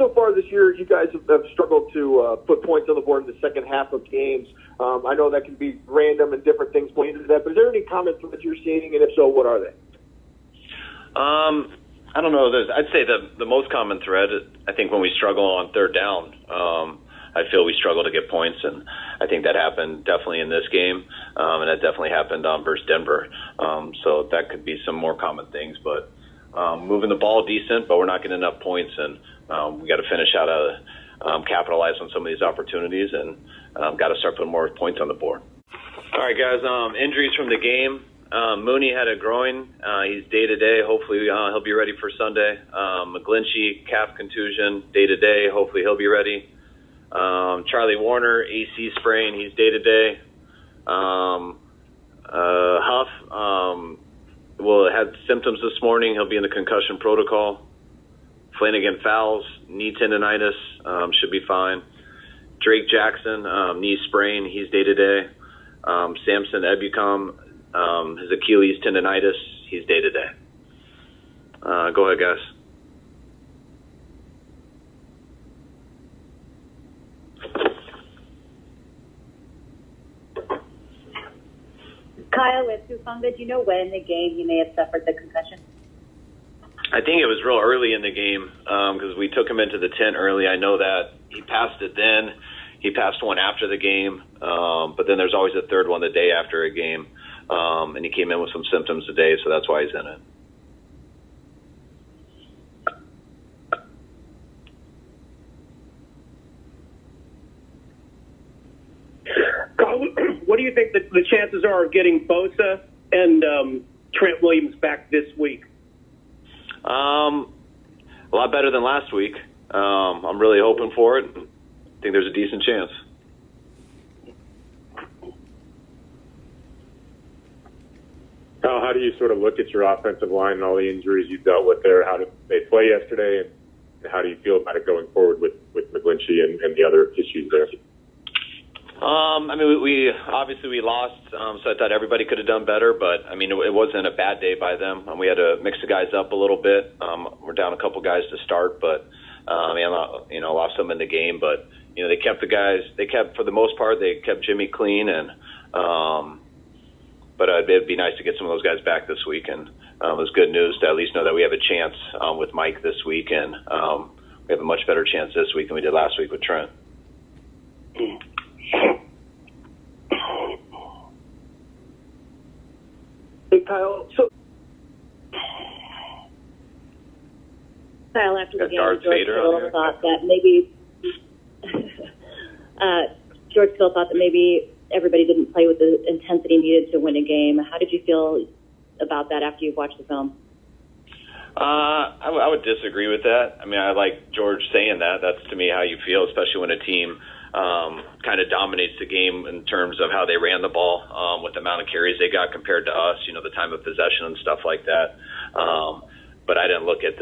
so far this year, you guys have struggled to put points on the board in the second half of games. I know that can be random and different things playing into that, but is there any comments that you're seeing, and if so, what are they? I don't know. I'd say the most common thread, I think when we struggle on third down, I feel we struggle to get points, and I think that happened definitely in this game, and that definitely happened versus Denver. So that could be some more common things, but moving the ball decent, but we're not getting enough points, and we got to finish out capitalize on some of these opportunities, and got to start putting more points on the board. All right, guys, injuries from the game. Mooney had a groin. He's day-to-day. Hopefully he'll be ready for Sunday. McGlinchey, calf contusion, day-to-day. Hopefully he'll be ready. Charlie Warner, AC sprain. He's day-to-day. Huff had symptoms this morning. He'll be in the concussion protocol. Flanagan fouls, knee tendonitis, should be fine. Drake Jackson, knee sprain. He's day-to-day. Samson Ebucom, his Achilles tendonitis, he's day-to-day. Go ahead, guys. Kyle, with Hufanga, do you know when in the game he may have suffered the concussion? I think it was real early in the game because we took him into the tent early. I know that he passed it then. He passed one after the game, but then there's always a third one the day after a game. And he came in with some symptoms today, so that's why he's in it. What do you think the chances are of getting Bosa and Trent Williams back this week? A lot better than last week. I'm really hoping for it. I think there's a decent chance. Kyle, how do you sort of look at your offensive line and all the injuries you dealt with there? How did they play yesterday, and how do you feel about it going forward with McGlinchey and the other issues there? I mean, we obviously lost, so I thought everybody could have done better. But I mean, it wasn't a bad day by them. We had to mix the guys up a little bit. We're down a couple guys to start, but lost some in the game. But they kept the guys. They kept, for the most part, they kept Jimmy clean, and but it'd be nice to get some of those guys back this week. And it was good news to at least know that we have a chance with Mike this week, and we have a much better chance this week than we did last week with Trent. Hey, Kyle. Kyle, after the game, Darth George Vader Kittle thought that maybe George Kittle thought that maybe everybody didn't play with the intensity needed to win a game. How did you feel about that after you've watched the film? I would disagree with that. I mean, I like George saying that. That's, to me, how you feel, especially when a team kind of dominates the game in terms of how they ran the ball with the amount of carries they got compared to us, the time of possession and stuff like that. But I didn't look at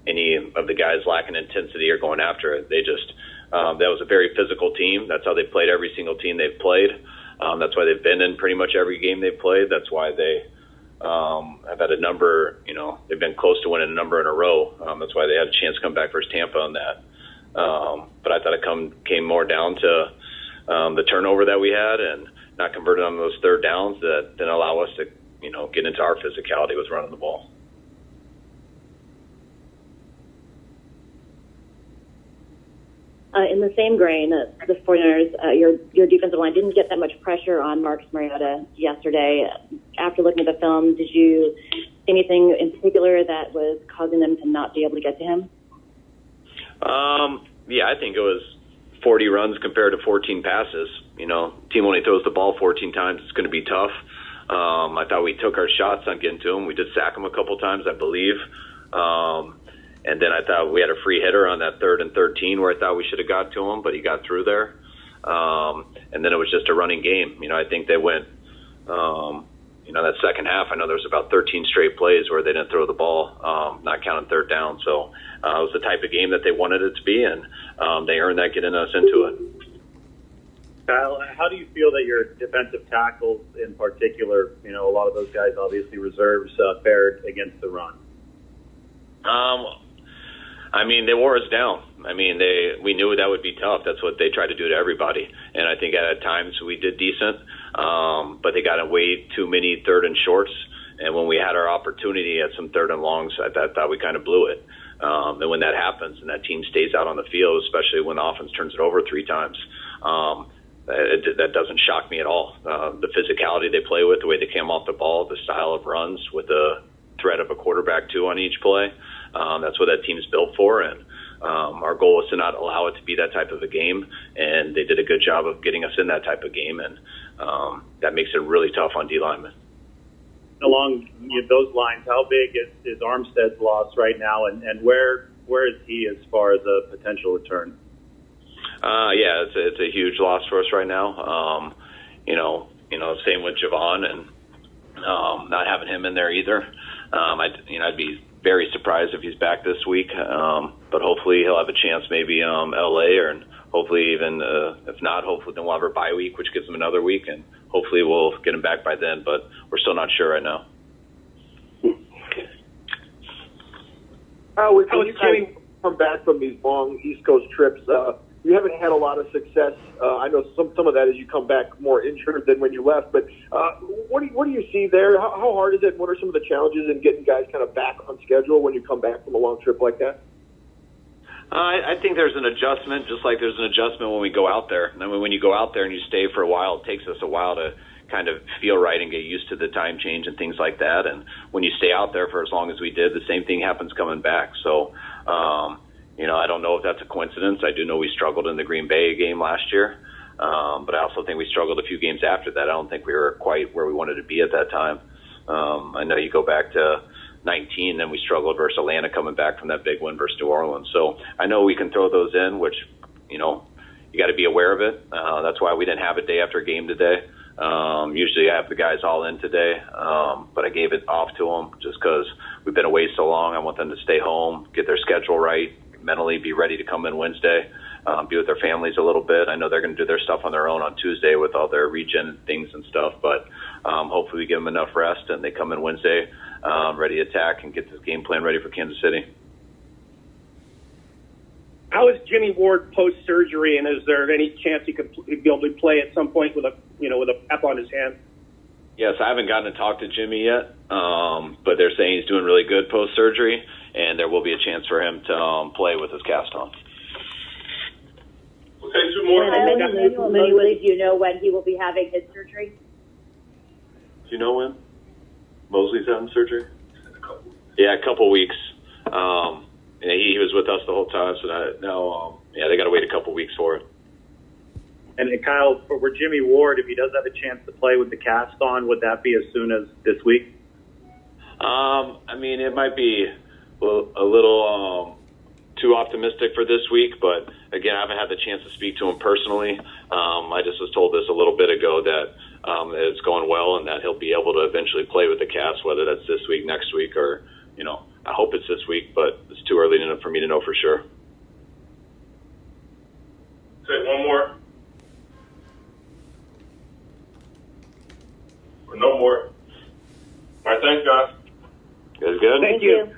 any of the guys lacking intensity or going after it. They just that was a very physical team. That's how they played every single team they've played. That's why they've been in pretty much every game they've played. That's why they have had a number, they've been close to winning a number in a row. That's why they had a chance to come back versus Tampa on that. But I thought it came more down to the turnover that we had and not converting on those third downs that didn't allow us to, get into our physicality with running the ball. In the same grain, the 49ers, your defensive line didn't get that much pressure on Marcus Mariota yesterday. After looking at the film, did you see anything in particular that was causing them to not be able to get to him? Yeah, I think it was 40 runs compared to 14 passes. Team only throws the ball 14 times. It's going to be tough. I thought we took our shots on getting to him. We did sack him a couple times, I believe. And then I thought we had a free hitter on that 3rd and 13 where I thought we should have got to him, but he got through there. And then it was just a running game. I think they went, that second half, I know there was about 13 straight plays where they didn't throw the ball, not counting third down. So it was the type of game that they wanted it to be, and they earned that getting us into it. Kyle, how do you feel that your defensive tackles in particular, a lot of those guys obviously reserves, fared against the run? I mean, they wore us down. I mean, we knew that would be tough. That's what they tried to do to everybody. And I think at times we did decent, but they got way too many third and shorts. And when we had our opportunity at some third and longs, I thought we kind of blew it. And when that happens and that team stays out on the field, especially when the offense turns it over 3 times, that doesn't shock me at all. The physicality they play with, the way they came off the ball, the style of runs with the threat of a quarterback too on each play, that's what that team's built for. And our goal is to not allow it to be that type of a game, and they did a good job of getting us in that type of game, and that makes it really tough on D linemen. Along those lines, how big is Armstead's loss right now, and where is he as far as a potential return? Yeah, it's a huge loss for us right now. Same with Javon, and not having him in there either. I'd be very surprised if he's back this week, but hopefully he'll have a chance, maybe LA, or hopefully even if not, hopefully then we'll have our bye week, which gives him another week, and hopefully we'll get him back by then. But we're still not sure right now. When you come back from these long East Coast trips, you haven't had a lot of success. I know some of that is you come back more injured than when you left. But what do you see there? How hard is it? What are some of the challenges in getting guys kind of back on schedule when you come back from a long trip like that? I think there's an adjustment, just like there's an adjustment when we go out there. I mean, when you go out there and you stay for a while, it takes us a while to kind of feel right and get used to the time change and things like that. And when you stay out there for as long as we did, the same thing happens coming back. So, I don't know if that's a coincidence. I do know we struggled in the Green Bay game last year, but I also think we struggled a few games after that. I don't think we were quite where we wanted to be at that time. I know you go back to 19, then we struggled versus Atlanta coming back from that big win versus New Orleans. So I know we can throw those in, which, you got to be aware of it. That's why we didn't have a day after a game today. Usually I have the guys all in today, but I gave it off to them just because we've been away so long. I want them to stay home, get their schedule right, mentally be ready to come in Wednesday, be with their families a little bit. I know they're going to do their stuff on their own on Tuesday with all their regen things and stuff, but hopefully we give them enough rest and they come in Wednesday ready to attack and get this game plan ready for Kansas City. How is Jimmy Ward post-surgery, and is there any chance he could be able to play at some point with a pep on his hand? Yes, I haven't gotten to talk to Jimmy yet, but they're saying he's doing really good post-surgery, and there will be a chance for him to play with his cast on. Okay, 2 more. Do you know when he will be having his surgery? Do you know when Mosley's having surgery? Yeah, a couple weeks. He was with us the whole time, so they got to wait a couple weeks for it. And Kyle, for Jimmy Ward, if he does have a chance to play with the cast on, would that be as soon as this week? It might be a little too optimistic for this week, but again, I haven't had the chance to speak to him personally. I just was told this a little bit ago that it's going well and that he'll be able to eventually play with the cast, whether that's this week, next week, or, I hope it's this week, but it's too early for me to know for sure. Okay, 1 more. Or no more. All right, thanks, guys. Guys good? Thank you.